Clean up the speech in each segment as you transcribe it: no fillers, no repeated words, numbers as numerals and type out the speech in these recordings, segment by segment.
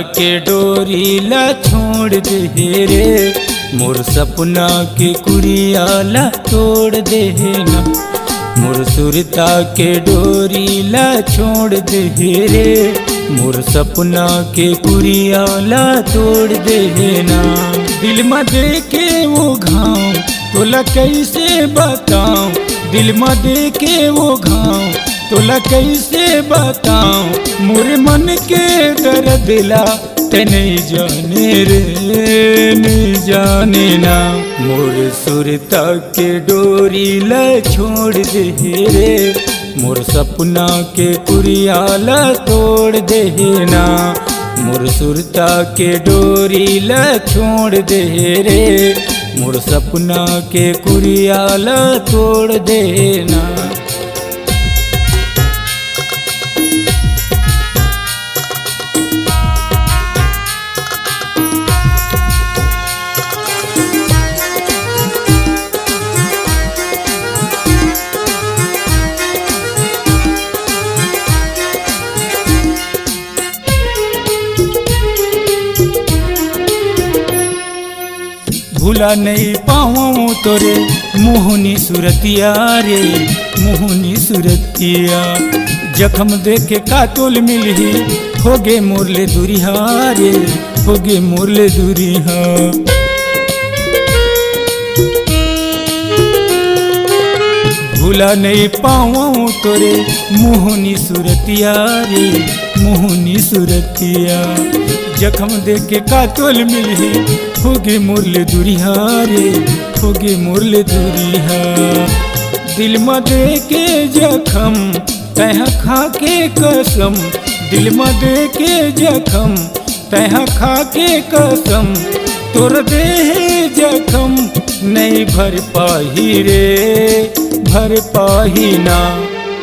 के डोरी ला छोड़ दे रे, मोर सपना के कुरिया ला तोड़ दे ना। मोर सुरता के डोरी ला छोड़ दे रे, मोर सपना के कुरिया ला तोड़ दे ना। दिल में देखे वो घाव तोला कैसे बताऊं, दिल में देखे वो घाव तोला कैसे बताऊं। मोरे मन के दर्द ला ते नहीं जाने रे, नहीं जाने ना। मोर सुरता के डोरी ला छोड़ दे रे, मोर सपना के कुरिया ला तोड़ दे ना। मोर सुरता के डोरी ला छोड़ दे रे, मोर सपना के कुरिया ला तोड़ दे ना। भूला नहीं पाऊँ तोरे मोहनी सुरतिया रे, मोहनी सुरतिया। जख्म देखे कातुल मिलही होगे मोरले दूरिहा रे, होगे मोरले दूरिहा। भूला नहीं पाऊँ तोरे मोहनी सुरतिया रे, मोहनी सुरतिया। जख्म देखे कातुल मिलही होगे मोरले दूरिहा रे, होगे मोरले दूरिहा। दिल में देके जखम तह खा के कसम, दिल में देके जखम तह खा के कसम। तोर देह जखम नहीं भर पाही रे, भर पाही ना।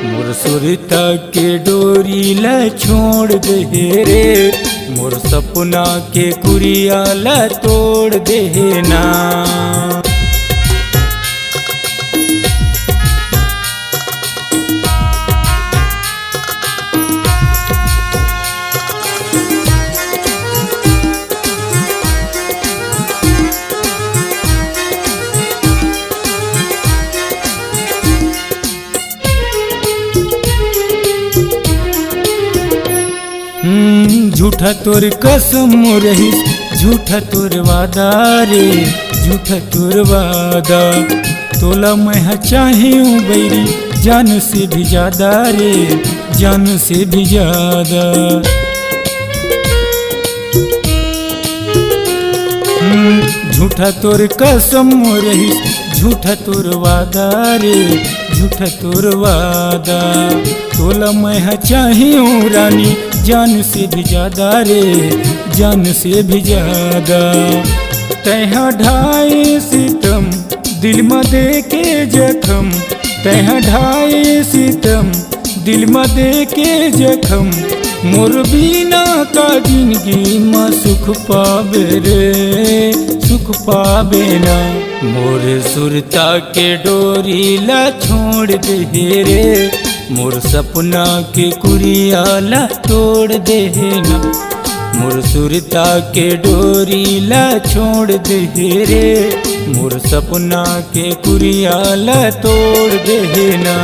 मोर सुरता के डोरी ला छोड़ दे रे, मोर सपना के कुरिया ला तोड़ दे ना। झूठा तोर कसम रही, झूठा तोर वादा रे, झूठा तोर वादा। तोला मैं चाहिए बैरी जान से भी ज्यादा रे, जान से भी ज्यादा। झूठा तोर कसम रही, झूठा तोर वादा रे, झूठा तोर वादा। तोला मैं चाहिए रानी जान से भी ज्यादा रे, जान से भी ज्यादा। तह ढाई सितम दिल में देके जखम, तह ढाई सितम दिल में देके जखम। मोर बिना का जिंदगी में सुख पावे रे, सुख पावे ना। मोर सुरता के डोरी ला छोड़ दे रे, मोर सपना के कुरिया ला तोड़ दे ना। मोर सुरता के डोरी ला छोड़ दे रे, मोर सपना के कुरिया ला तोड़ दे ना।